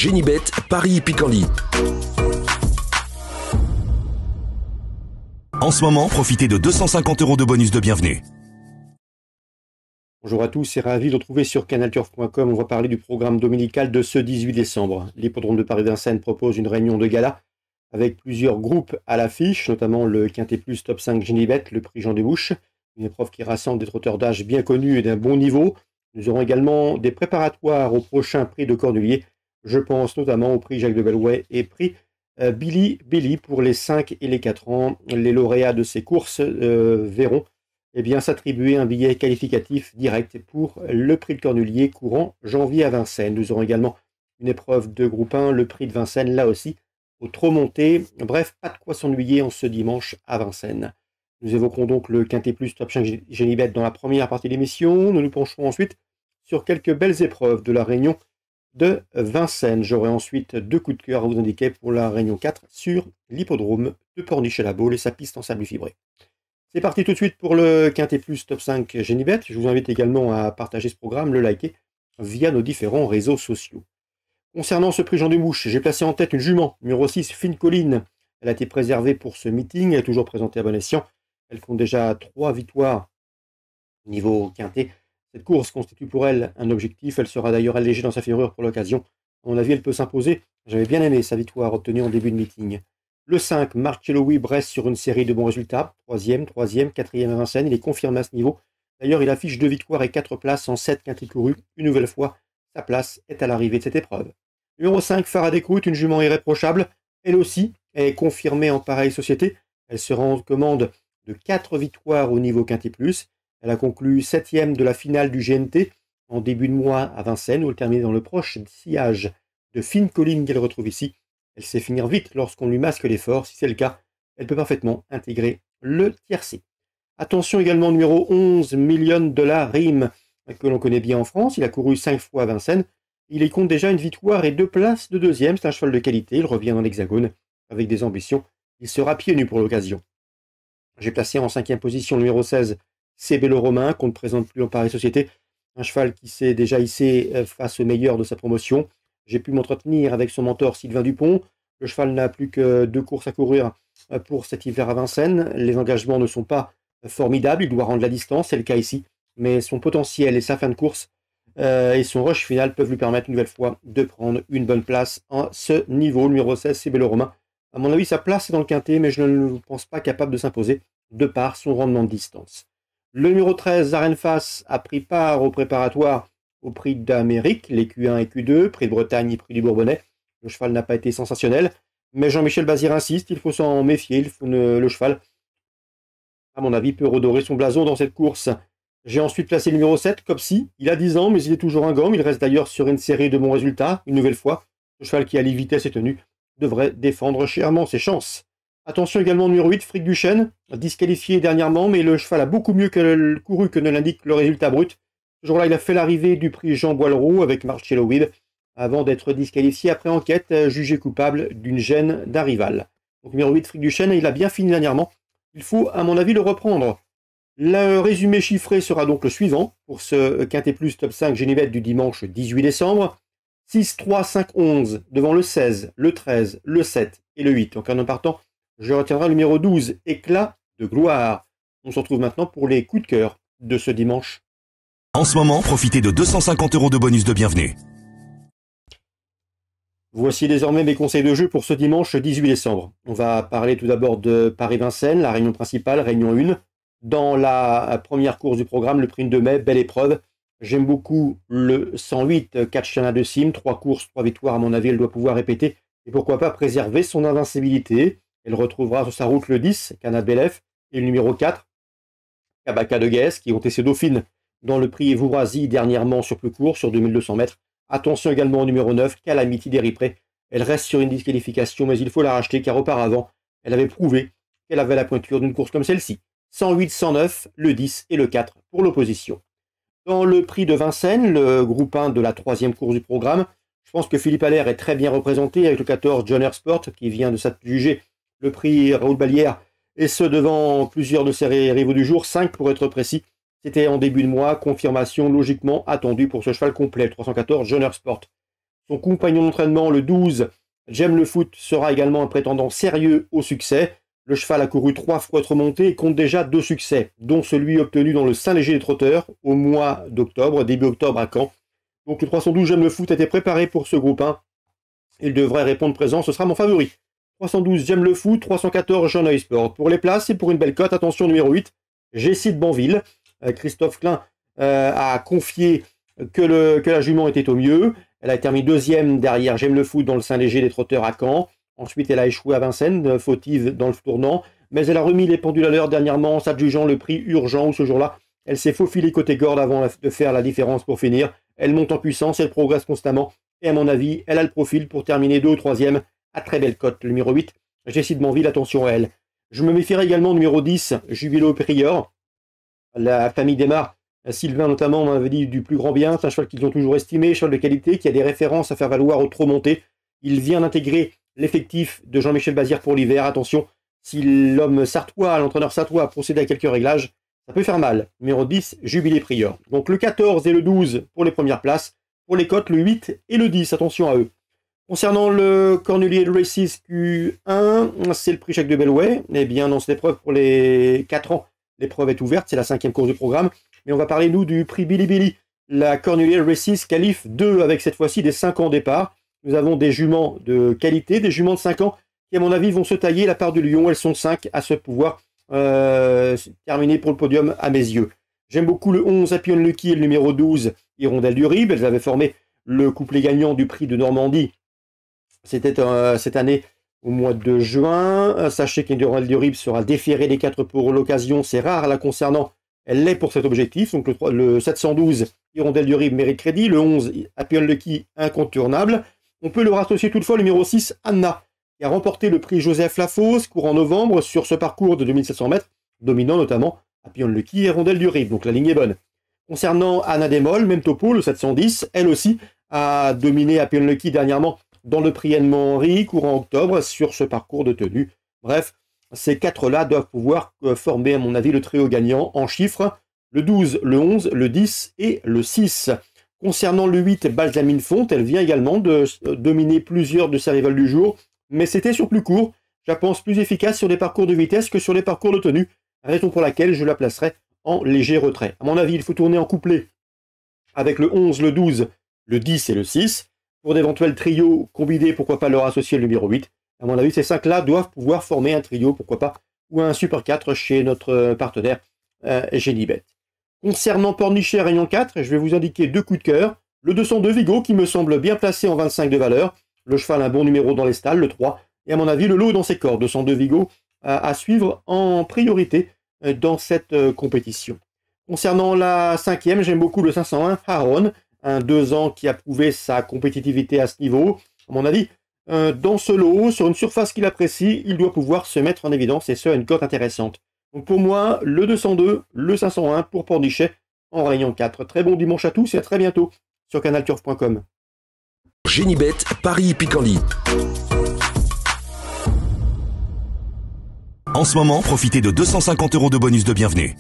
Génibet, Paris Picardie. En ce moment, profitez de 250 € de bonus de bienvenue. Bonjour à tous et ravi de retrouver sur canalturf.com. On va parler du programme dominical de ce 18 décembre. L'hippodrome de Paris-Vincennes propose une réunion de gala avec plusieurs groupes à l'affiche, notamment le Quintet Plus Top 5 Génibet, le prix Jean Desbouches, une épreuve qui rassemble des trotteurs d'âge bien connus et d'un bon niveau. Nous aurons également des préparatoires au prochain prix de Cornulier. Je pense notamment au prix Jacques de Bellouet et prix Billy pour les 5 et les 4 ans. Les lauréats de ces courses verront s'attribuer un billet qualificatif direct pour le prix de Cornulier courant janvier à Vincennes. Nous aurons également une épreuve de groupe 1, le prix de Vincennes, là aussi au trot monté. Bref, pas de quoi s'ennuyer en ce dimanche à Vincennes. Nous évoquerons donc le Quintet Plus Top 5 Génibet dans la première partie de l'émission. Nous nous pencherons ensuite sur quelques belles épreuves de la Réunion de Vincennes. J'aurai ensuite 2 coups de cœur à vous indiquer pour la Réunion 4 sur l'hippodrome de Pornichet-la-Baule et sa piste en sable fibré. C'est parti tout de suite pour le Quintet Plus Top 5 Génibet. Je vous invite également à partager ce programme, le liker via nos différents réseaux sociaux. Concernant ce prix Jean Desbouches, j'ai placé en tête une jument, numéro 6, Fine Colline. Elle a été préservée pour ce meeting, elle est toujours présentée à bon escient. Elle compte déjà 3 victoires au niveau quintet. Cette course constitue pour elle un objectif. Elle sera d'ailleurs allégée dans sa ferrure pour l'occasion. À mon avis, elle peut s'imposer. J'avais bien aimé sa victoire obtenue en début de meeting. Le 5, Marcello Wib reste sur une série de bons résultats. 3e, 4e à Vincennes. Il est confirmé à ce niveau. D'ailleurs, il affiche 2 victoires et 4 places en 7 quintets courus. Une nouvelle fois, sa place est à l'arrivée de cette épreuve. Numéro 5, Faraday Croûte, une jument irréprochable. Elle aussi est confirmée en pareille société. Elle se rend commande de 4 victoires au niveau quintet plus. Elle a conclu 7e de la finale du GNT en début de mois à Vincennes, où elle terminait dans le proche sillage de Fine Colline qu'elle retrouve ici. Elle sait finir vite lorsqu'on lui masque l'effort. Si c'est le cas, elle peut parfaitement intégrer le tiercé. Attention également au numéro 11, Million $, Rime, que l'on connaît bien en France. Il a couru 5 fois à Vincennes. Il y compte déjà une victoire et 2 places de 2e. C'est un cheval de qualité. Il revient dans l'Hexagone avec des ambitions. Il sera pieds nus pour l'occasion. J'ai placé en 5e position le numéro 16, C'est Bello Romain, qu'on ne présente plus en pareille société. Un cheval qui s'est déjà hissé face au meilleur de sa promotion. J'ai pu m'entretenir avec son mentor Sylvain Dupont. Le cheval n'a plus que 2 courses à courir pour cet hiver à Vincennes. Les engagements ne sont pas formidables. Il doit rendre la distance, c'est le cas ici. Mais son potentiel et sa fin de course et son rush final peuvent lui permettre une nouvelle fois de prendre une bonne place à ce niveau. Le numéro 16, C'est Bello Romain. À mon avis, sa place est dans le quintet, mais je ne le pense pas capable de s'imposer de par son rendement de distance. Le numéro 13, Zarenfass, a pris part au préparatoire au prix d'Amérique, les Q1 et Q2, prix de Bretagne et prix du Bourbonnais. Le cheval n'a pas été sensationnel, mais Jean-Michel Bazir insiste, il faut s'en méfier. Le cheval, à mon avis, peut redorer son blason dans cette course. J'ai ensuite placé le numéro 7, Copsy. Il a 10 ans, mais il est toujours un gomme. Il reste d'ailleurs sur une série de bons résultats, une nouvelle fois. Le cheval qui allie vitesse et tenue devrait défendre chèrement ses chances. Attention également au numéro 8, Fric Duchesne, disqualifié dernièrement, mais le cheval a beaucoup mieux couru que ne l'indique le résultat brut. Ce jour-là, il a fait l'arrivée du prix Jean Boileau avec Marcello Wib, avant d'être disqualifié après enquête, jugé coupable d'une gêne d'un rival. Donc numéro 8, Fric Duchesne, il a bien fini dernièrement. Il faut, à mon avis, le reprendre. Le résumé chiffré sera donc le suivant pour ce Quintet Plus Top 5 Génibet du dimanche 18 décembre. 6, 3, 5, 11, devant le 16, le 13, le 7 et le 8. Donc en partant, je retiendrai le numéro 12, Éclat de gloire. On se retrouve maintenant pour les coups de cœur de ce dimanche. En ce moment, profitez de 250 € de bonus de bienvenue. Voici désormais mes conseils de jeu pour ce dimanche 18 décembre. On va parler tout d'abord de Paris-Vincennes, la réunion principale, réunion 1. Dans la première course du programme, le prix de mai, belle épreuve. J'aime beaucoup le 108, 4 Chana de Sim, 3 courses, 3 victoires. À mon avis, elle doit pouvoir répéter et pourquoi pas préserver son invincibilité. Elle retrouvera sur sa route le 10, Cana Belef, et le numéro 4, Kabaka de Guès, qui ont été ses dauphines dans le prix Vourasie dernièrement sur plus court, sur 2200 mètres. Attention également au numéro 9, Calamity d'Eripré. Elle reste sur une disqualification, mais il faut la racheter car auparavant, elle avait prouvé qu'elle avait la pointure d'une course comme celle-ci. 108, 109, le 10 et le 4 pour l'opposition. Dans le prix de Vincennes, le groupe 1 de la 3e course du programme, je pense que Philippe Allaire est très bien représenté avec le 14 John Sport qui vient de s'adjuger le prix Raoul Ballière et ce devant plusieurs de ses rivaux du jour, 5 pour être précis. C'était en début de mois, confirmation logiquement attendue pour ce cheval complet, le 314 John Sport. Son compagnon d'entraînement, le 12, J'aime le foot, sera également un prétendant sérieux au succès. Le cheval a couru 3 fois être monté et compte déjà 2 succès, dont celui obtenu dans le Saint-Léger des Trotteurs au mois d'octobre, début octobre à Caen. Donc le 312 J'aime le foot a été préparé pour ce groupe 1. Il devrait répondre présent, ce sera mon favori. 312 J'aime le foot, 314 Jean Oeil Sport. Pour les places et pour une belle cote, attention numéro 8, Jessie de Banville. Christophe Klein a confié que la jument était au mieux. Elle a terminé deuxième derrière J'aime le foot dans le Saint-Léger des Trotteurs à Caen. Ensuite, elle a échoué à Vincennes, fautive dans le tournant. Mais elle a remis les pendules à l'heure dernièrement, s'adjugeant le prix urgent où ce jour-là, elle s'est faufilée côté corde avant de faire la différence pour finir. Elle monte en puissance, elle progresse constamment. Et à mon avis, elle a le profil pour terminer 2 ou 3e à très belle cote. Le numéro 8, Jessie de Banville, attention à elle. Je me méfierai également numéro 10, Jubilo Prior. La famille démarre. Sylvain notamment m'avait dit du plus grand bien, c'est un cheval qu'ils ont toujours estimé, cheval de qualité, qui a des références à faire valoir au trop monté. Il vient d'intégrer l'effectif de Jean-Michel Bazir pour l'hiver. Attention, si l'homme sartois, l'entraîneur sartois a procédé à quelques réglages, ça peut faire mal. Numéro 10, Jubilé Prior. Donc le 14 et le 12 pour les premières places. Pour les cotes, le 8 et le 10, attention à eux. Concernant le Cornulier Races Q1, c'est le prix Jacques de Bellouet. Eh bien, dans cette épreuve pour les 4 ans, l'épreuve est ouverte, c'est la 5e course du programme. Mais on va parler, nous, du prix Billy Billy. La Cornulier Races Qualif 2, avec cette fois-ci des 5 ans départ. Nous avons des juments de qualité, des juments de 5 ans, qui, à mon avis, vont se tailler la part du lion. Elles sont 5 à se pouvoir terminer pour le podium, à mes yeux. J'aime beaucoup le 11, Happy Unlucky, et le numéro 12, Hirondelle du Rib. Elles avaient formé le couplet gagnant du prix de Normandie. C'était cette année au mois de juin. Sachez qu'Hirondelle du Rib sera déférée des 4 pour l'occasion. C'est rare la concernant. Elle l'est pour cet objectif. Donc le 712, Hirondelle du Rib, mérite crédit. Le 11, Happy Unlucky, incontournable. On peut le rassocier toutefois au numéro 6, Anna, qui a remporté le prix Joseph Lafosse, courant novembre, sur ce parcours de 2700 mètres, dominant notamment Happy Unlucky et Hirondelle du Rib. Donc la ligne est bonne. Concernant Anna Desmolles, même topo, le 710, elle aussi a dominé Happy Unlucky dernièrement dans le prix Edmond-Henri, courant octobre, sur ce parcours de tenue. Bref, ces 4-là doivent pouvoir former, à mon avis, le trio gagnant en chiffres. Le 12, le 11, le 10 et le 6. Concernant le 8, Balsamine Fonte, elle vient également de dominer plusieurs de ses rivales du jour, mais c'était sur plus court. Je pense plus efficace sur les parcours de vitesse que sur les parcours de tenue, raison pour laquelle je la placerai en léger retrait. À mon avis, il faut tourner en couplet avec le 11, le 12, le 10 et le 6. Pour d'éventuels trios combinés, pourquoi pas leur associer le numéro 8. À mon avis, ces 5-là doivent pouvoir former un trio, pourquoi pas, ou un Super 4 chez notre partenaire Génibet. Concernant Pornichet Réunion 4, je vais vous indiquer 2 coups de cœur. Le 202 Vigo, qui me semble bien placé en 25 de valeur. Le cheval a un bon numéro dans les stalles, le 3. Et à mon avis, le lot dans ses cordes. 202 Vigo à suivre en priorité dans cette compétition. Concernant la 5e, j'aime beaucoup le 501 Haron, un 2 ans qui a prouvé sa compétitivité à ce niveau. À mon avis, dans ce lot, sur une surface qu'il apprécie, il doit pouvoir se mettre en évidence et ce à une cote intéressante. Donc pour moi, le 202, le 501 pour Pornichet en Réunion 4. Très bon dimanche à tous et à très bientôt sur canalturf.com. Génibet, Paris Picardie. En ce moment, profitez de 250 € de bonus de bienvenue.